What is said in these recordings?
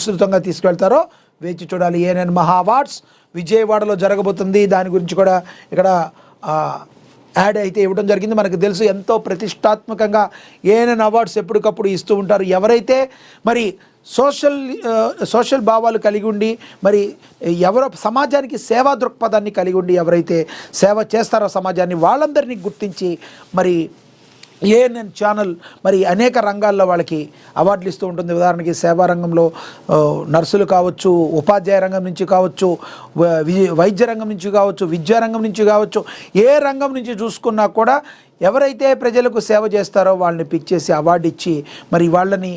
విస్తృతంగా తీసుకెళ్తారో వేచి చూడాలి. ఏఎన్ఎన్ మహా అవార్డ్స్ విజయవాడలో జరగబోతుంది. దాని గురించి కూడా ఇక్కడ యాడ్ అయితే ఇవ్వడం జరిగింది. మనకు తెలుసు ఎంతో ప్రతిష్టాత్మకంగా ఏఎన్ఎన్ అవార్డ్స్ ఎప్పటికప్పుడు ఇస్తూ ఉంటారు. ఎవరైతే మరి సోషల్ భావాలు కలిగి ఉండి మరి ఎవరో సమాజానికి సేవా దృక్పథాన్ని కలిగి ఉండి ఎవరైతే సేవ చేస్తారో సమాజాన్ని వాళ్ళందరినీ గుర్తించి మరి ఏఎన్ఎన్ ఛానల్ మరి అనేక రంగాల్లో వాళ్ళకి అవార్డులు ఇస్తూ ఉంటుంది. ఉదాహరణకి సేవా రంగంలో నర్సులు కావచ్చు, ఉపాధ్యాయ రంగం నుంచి కావచ్చు, వైద్య రంగం నుంచి కావచ్చు, విద్యారంగం నుంచి కావచ్చు, ఏ రంగం నుంచి చూసుకున్నా కూడా ఎవరైతే ప్రజలకు సేవ చేస్తారో వాళ్ళని పిక్ చేసి అవార్డు ఇచ్చి మరి వాళ్ళని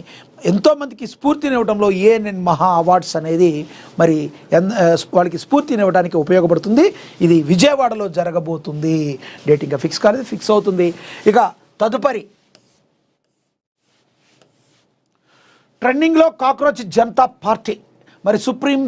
ఎంతోమందికి స్ఫూర్తినివ్వడంలో ఏఎన్ఎన్ మహా అవార్డ్స్ అనేది మరి వాళ్ళకి స్ఫూర్తినివ్వడానికి ఉపయోగపడుతుంది. ఇది విజయవాడలో జరగబోతుంది. డేట్ ఇంకా ఫిక్స్ కాలేదు, ఫిక్స్ అవుతుంది. ఇక తదుపరి ట్రెండింగ్లో కాక్రోచ్ జనతా పార్టీ. మరి సుప్రీం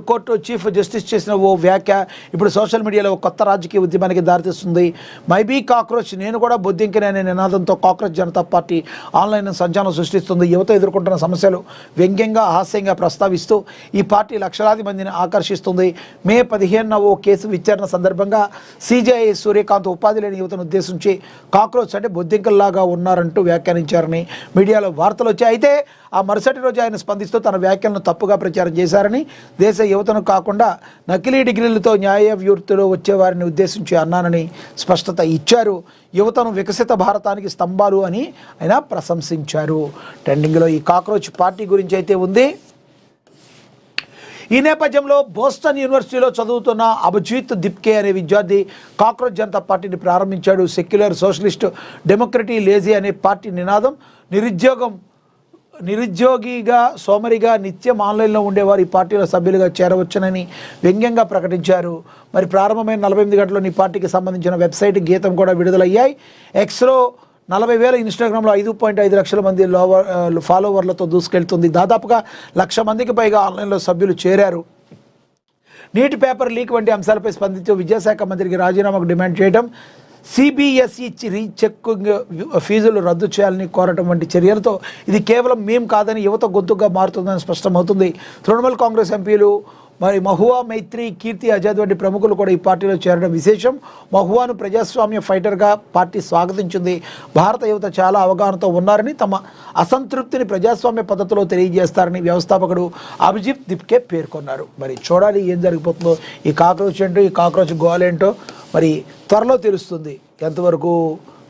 కోర్టు చీఫ్ జస్టిస్ చేసిన ఓ వ్యాఖ్య ఇప్పుడు సోషల్ మీడియాలో కొత్త రాజకీయ ఉద్యమానికి దారితీస్తుంది. మైబీ కాక్రోచ్, నేను కూడా బొద్దింకనే అనే నినాదంతో కాక్రోచ్ జనతా పార్టీ ఆన్లైన్ సంచలనం సృష్టిస్తుంది. యువత ఎదుర్కొంటున్న సమస్యలు వ్యంగ్యంగా హాస్యంగా ప్రస్తావిస్తూ ఈ పార్టీ లక్షలాది మందిని ఆకర్షిస్తుంది. మే 15న ఓ కేసు విచారణ సందర్భంగా సిజేఐ సూర్యకాంత్ ఉపాధి లేని యువతను ఉద్దేశించి కాక్రోచ్ అంటే బొద్దింకల్లాగా ఉన్నారంటూ వ్యాఖ్యానించారని మీడియాలో వార్తలు వచ్చాయి. అయితే ఆ మరుసటి రోజు ఆయన స్పందిస్తూ తన వ్యాఖ్యలను తప్పుగా ప్రచారం చేశారని, దేశ యువతను కాకుండా నకిలీ డిగ్రీలతో న్యాయ వ్యూర్తిలో వచ్చేవారిని ఉద్దేశించి అన్నానని స్పష్టత ఇచ్చారు. యువతను వికసిత భారతానికి స్తంభాలు అని ఆయన ప్రశంసించారు. ట్రెండింగ్లో ఈ కాక్రోచ్ పార్టీ గురించి అయితే ఉంది. ఈ నేపథ్యంలో బోస్టన్ యూనివర్సిటీలో చదువుతున్న అభిజిత్ దిప్కే అనే విద్యార్థి కాక్రోచ్ జనతా పార్టీని ప్రారంభించాడు. సెక్యులర్ సోషలిస్ట్ డెమోక్రటీ లేజీ అనే పార్టీ నినాదం నిరుద్యోగిగా సోమరిగా నిత్యం ఆన్లైన్లో ఉండేవారు ఈ పార్టీలో సభ్యులుగా చేరవచ్చునని వ్యంగ్యంగా ప్రకటించారు. మరి ప్రారంభమైన 48 గంటల్లో ఈ పార్టీకి సంబంధించిన వెబ్సైట్ గీతం కూడా విడుదలయ్యాయి. ఎక్స్లో 40,000, ఇన్స్టాగ్రామ్లో 5.5 లక్షల మంది ఫాలోవర్లతో దూసుకెళ్తుంది. దాదాపుగా 1,00,000 మందికి పైగా ఆన్లైన్లో సభ్యులు చేరారు. నీట్ పేపర్ లీక్ వంటి అంశాలపై స్పందించే విద్యాశాఖ మంత్రికి రాజీనామాకు డిమాండ్ చేయడం, సిబిఎస్ఈ రీచెక్కింగ్ ఫీజులు రద్దు చేయాలని కోరటం వంటి చర్యలతో ఇది కేవలం మేం కాదని యువత గొంతుగా మారుతుందని స్పష్టమవుతుంది. తృణమూల్ కాంగ్రెస్ ఎంపీలు మరి మహువా మైత్రి, కీర్తి ఆజాద్ వంటి ప్రముఖులు కూడా ఈ పార్టీలో చేరడం విశేషం. మహువాను ప్రజాస్వామ్య ఫైటర్గా పార్టీ స్వాగతించింది. భారత యువత చాలా అవగాహనతో ఉన్నారని, తమ అసంతృప్తిని ప్రజాస్వామ్య పద్ధతిలో తెలియజేస్తారని వ్యవస్థాపకుడు అభిజిత్ దిప్కే పేర్కొన్నారు. మరి చూడాలి ఏం జరిగిపోతుందో. ఈ కాక్రోచ్ ఏంటో, ఈ కాక్రోచ్ గోలేంటో మరి త్వరలో తెలుస్తుంది ఎంతవరకు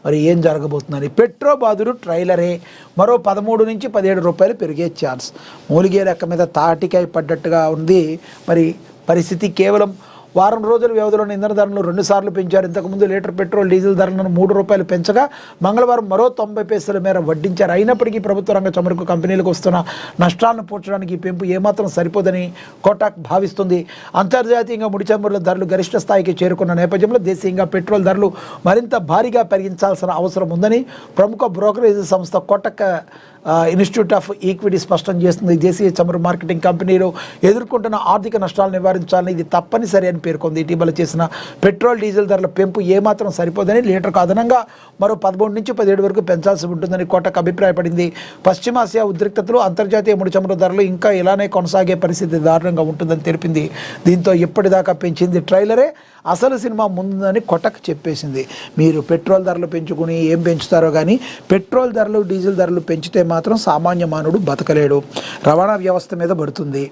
మరి ఏం జరగబోతుందని. పెట్రో బాదురు ట్రైలరే, మరో 13 నుంచి 17 రూపాయలు పెరిగే ఛాన్స్. మూలిగే లెక్క మీద తాటికాయ పడ్డట్టుగా ఉంది మరి పరిస్థితి. కేవలం వారం రోజుల వ్యవధిలో ఇంధన ధరలను 2 సార్లు పెంచారు. ఇంతకుముందు లీటర్ పెట్రోల్ డీజిల్ ధరలను 3 రూపాయలు పెంచగా మంగళవారం మరో 90 పైసల మేర వడ్డించారు. అయినప్పటికీ ప్రభుత్వ రంగ చమురుకు కంపెనీలకు వస్తున్న నష్టాలను పూడ్చడానికి ఈ పెంపు ఏమాత్రం సరిపోదని కోటాక్ భావిస్తుంది. అంతర్జాతీయంగా ముడి చమురుల ధరలు గరిష్ట స్థాయికి చేరుకున్న నేపథ్యంలో దేశీయంగా పెట్రోల్ ధరలు మరింత భారీగా పెరిగించాల్సిన అవసరం ఉందని ప్రముఖ బ్రోకరేజ్ సంస్థ కోటక్ ఇన్స్టిట్యూట్ ఆఫ్ ఈక్విటీ స్పష్టం చేస్తుంది. దేశీయ చమురు మార్కెటింగ్ కంపెనీలు ఎదుర్కొంటున్న ఆర్థిక నష్టాలను నివారించాలని ఇది తప్పనిసరి అని పేర్కొంది. ఇటీవల చేసిన పెట్రోల్ డీజిల్ ధరల పెంపు ఏమాత్రం సరిపోదని, లీటర్కు అదనంగా మరో 13 నుంచి 17 వరకు పెంచాల్సి ఉంటుందని కోటక్ అభిప్రాయపడింది. పశ్చిమాసియా ఉద్రిక్తతలు, అంతర్జాతీయ ముడి చమురు ధరలు ఇంకా ఇలానే కొనసాగే పరిస్థితి దారుణంగా ఉంటుందని తెలిపింది. దీంతో ఇప్పటిదాకా పెంచింది ట్రైలరే, అసలు సినిమా ముందని కోటక్ చెప్పేసింది. మీరు పెట్రోల్ ధరలు పెంచుకుని ఏం పెంచుతారో కానీ పెట్రోల్ ధరలు డీజిల్ ధరలు పెంచితే మాత్రం సామాన్య మానవుడు బతకలేడు. రవాణా వ్యవస్థ మీద పడుతుంది.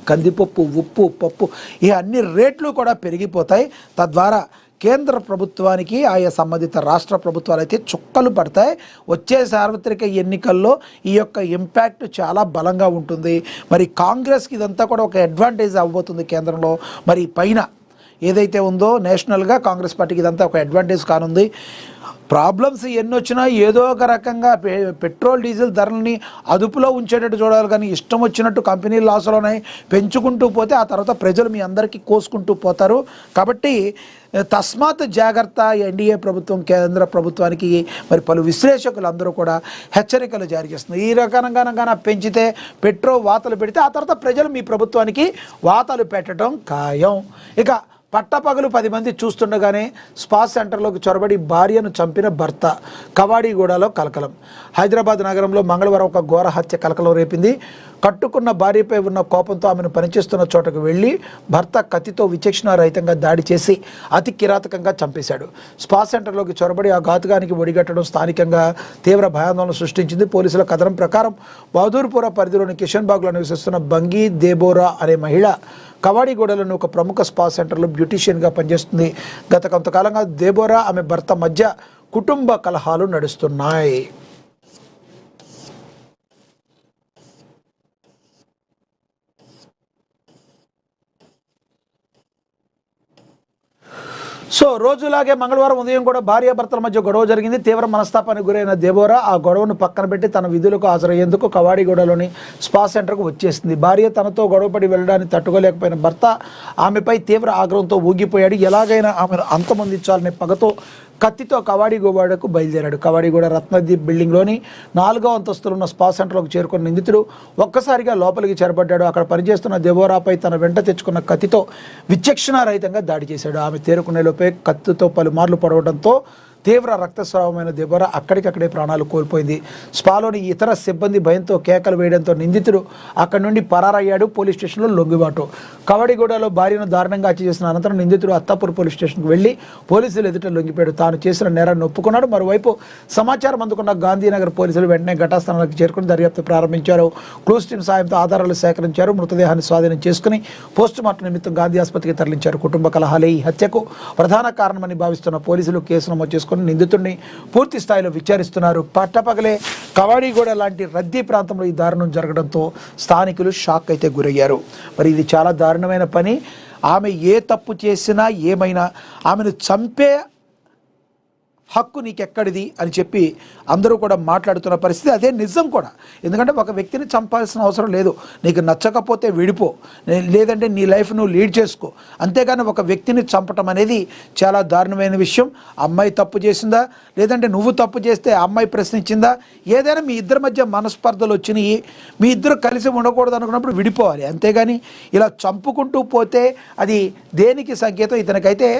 కందిపప్పు, ఉప్పు, పప్పు ఈ అన్ని రేట్లు కూడా పెరిగిపోతాయి. తద్వారా కేంద్ర ప్రభుత్వానికి ఆయా సంబంధిత రాష్ట్ర ప్రభుత్వాలు అయితే చుక్కలు పడతాయి. వచ్చే సార్వత్రిక ఎన్నికల్లో ఈ యొక్క ఇంపాక్ట్ చాలా బలంగా ఉంటుంది. మరి కాంగ్రెస్కి ఇదంతా కూడా ఒక అడ్వాంటేజ్ అవ్వబోతుంది. కేంద్రంలో మరి పైన ఏదైతే ఉందో నేషనల్గా కాంగ్రెస్ పార్టీకి ఇదంతా ఒక అడ్వాంటేజ్ కానుంది. ప్రాబ్లమ్స్ ఎన్ని వచ్చినా ఏదో ఒక రకంగా పెట్రోల్ డీజిల్ ధరలని అదుపులో ఉంచేటట్టు చూడాలి. కానీ ఇష్టం వచ్చినట్టు కంపెనీలు లాసులోనే పెంచుకుంటూ పోతే ఆ తర్వాత ప్రజలు మీ అందరికీ కోసుకుంటూ పోతారు. కాబట్టి తస్మాత్ జాగ్రత్త. ఎన్డీఏ ప్రభుత్వం కేంద్ర ప్రభుత్వానికి మరి పలు విశ్లేషకులు అందరూ కూడా హెచ్చరికలు జారీ చేస్తున్నారు. ఈ రకంగా పెంచితే పెట్రోల్ వాతలు పెడితే ఆ తర్వాత ప్రజలు మీ ప్రభుత్వానికి వాతలు పెట్టడం ఖాయం. ఇక పట్టపగలు 10 మంది చూస్తుండగానే స్పా సెంటర్లోకి చొరబడి భార్యను చంపిన భర్త. కవాడిగూడలో కలకలం. హైదరాబాద్ నగరంలో మంగళవారం ఒక ఘోర హత్య కలకలం రేపింది. కట్టుకున్న భార్యపై ఉన్న కోపంతో ఆమెను పనిచేస్తున్న చోటకు వెళ్ళి భర్త కత్తితో విచక్షణారహితంగా దాడి చేసి అతి కిరాతకంగా చంపేశాడు. స్పా సెంటర్లోకి చొరబడి ఆ ఘాతుకానికి ఒడిగట్టడం స్థానికంగా తీవ్ర భయాందోళన సృష్టించింది. పోలీసుల కథనం ప్రకారం బహదూర్పుర పరిధిలోని కిషన్బాగ్లో నివసిస్తున్న బంగి దేబోరా అనే మహిళ కవాడిగూడలోని ఒక ప్రముఖ స్పా సెంటర్లో బ్యూటీషియన్గా పనిచేస్తుంది. గత కొంతకాలంగా దేబోరా ఆమె భర్త మధ్య కుటుంబ కలహాలు నడుస్తున్నాయి. సో రోజులాగే మంగళవారం ఉదయం కూడా భార్యాభర్తల మధ్య గొడవ జరిగింది. తీవ్ర మనస్తాపానికి గురైన దేబోరా ఆ గొడవను పక్కన పెట్టి తన విధులకు హాజరయ్యేందుకు కవాడిగూడలోని స్పా సెంటర్కు వచ్చేసింది. భార్య తనతో గొడవపడి వెళ్ళడాన్ని తట్టుకోలేకపోయిన భర్త ఆమెపై తీవ్ర ఆగ్రహంతో ఊగిపోయాడు. ఎలాగైనా ఆమెను అంతమొందించాలనే పగతో కత్తితో కవాడిగూడకు బయలుదేరాడు. కవాడిగూడ రత్నదీప్ బిల్డింగ్లోని 4వ అంతస్తులో ఉన్న స్పా సెంటర్లోకి చేరుకున్న నిందితుడు ఒక్కసారిగా లోపలికి చేరబడ్డాడు. అక్కడ పనిచేస్తున్న దేబోరాపై తన వెంట తెచ్చుకున్న కత్తితో విచక్షణారహితంగా దాడి చేశాడు. ఆమె తేరుకునే లోపే కత్తితో పలుమార్లు పొడవడంతో తీవ్ర రక్తస్రావమైన దేబోరా అక్కడికక్కడే ప్రాణాలు కోల్పోయింది. స్పాలోని ఇతర సిబ్బంది భయంతో కేకలు వేయడంతో నిందితుడు అక్కడి నుండి పరారయ్యాడు. పోలీస్ స్టేషన్లో లొంగిబాటు. కవడిగూడలో భార్యను దారుణంగా హత్య చేసిన అనంతరం నిందితుడు అత్తాపూర్ పోలీస్ స్టేషన్కు వెళ్లి పోలీసులు ఎదుట లొంగిపోయాడు. తాను చేసిన నేరాన్ని ఒప్పుకున్నాడు. మరోవైపు సమాచారం అందుకున్న గాంధీనగర్ పోలీసులు వెంటనే ఘటనాస్థలానికి చేరుకుని దర్యాప్తు ప్రారంభించారు. క్లూస్ టీమ్ సాయంతో ఆధారాలు సేకరించారు. మృతదేహాన్ని స్వాధీనం చేసుకుని పోస్టుమార్టం నిమిత్తం గాంధీ ఆసుపత్రికి తరలించారు. కుటుంబ కలహాలే ఈ హత్యకు ప్రధాన కారణమని భావిస్తున్న పోలీసులు కేసు నమోదు చేసుకుని నిందితుడిని పూర్తి స్థాయిలో విచారిస్తున్నారు. పట్టపగలే కవాడిగూడ లాంటి రద్దీ ప్రాంతంలో ఈ దారుణం జరగడంతో స్థానికులు షాక్ అయితే గురయ్యారు. మరి ఇది చాలా దారుణమైన పని. ఆమె ఏ తప్పు చేసినా ఏమైనా ఆమెను చంపే హక్కు నీకెక్కడిది అని చెప్పి అందరూ కూడా మాట్లాడుతున్న పరిస్థితి. అదే నిజం కూడా. ఎందుకంటే ఒక వ్యక్తిని చంపాల్సిన అవసరం లేదు. నీకు నచ్చకపోతే విడిపో, లేదంటే నీ లైఫ్ నువ్వు లీడ్ చేసుకో. అంతేగాని ఒక వ్యక్తిని చంపటం అనేది చాలా దారుణమైన విషయం. అమ్మాయి తప్పు చేసిందా, లేదంటే నువ్వు తప్పు చేస్తే అమ్మాయి ప్రశ్నించిందా, ఏదైనా మీ ఇద్దరి మధ్య మనస్పర్ధలు వచ్చినాయి, మీ ఇద్దరు కలిసి ఉండకూడదు అనుకున్నప్పుడు విడిపోవాలి. అంతేగాని ఇలా చంపుకుంటూ పోతే అది దేనికి సంకేతం? ఇతనికైతే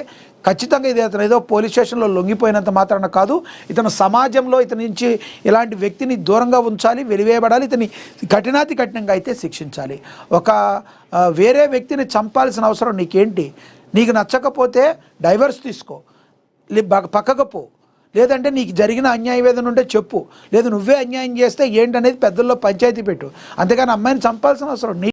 ఖచ్చితంగా ఇది అతను ఏదో పోలీస్ స్టేషన్లో లొంగిపోయినంత మాత్రాన కాదు, ఇతను సమాజంలో ఇతని నుంచి ఇలాంటి వ్యక్తిని దూరంగా ఉంచాలి, వెలివేయబడాలి, ఇతని కఠినాతి కఠినంగా అయితే శిక్షించాలి. ఒక వేరే వ్యక్తిని చంపాల్సిన అవసరం నీకేంటి? నీకు నచ్చకపోతే డైవర్స్ తీసుకో, పక్కకు పో, లేదంటే నీకు జరిగిన అన్యాయం ఏదైనా ఉంటే చెప్పు, లేదు నువ్వే అన్యాయం చేస్తే ఏంటనేది పెద్దల్లో పంచాయతీ పెట్టు. అంతేగాని అమ్మాయిని చంపాల్సిన అవసరం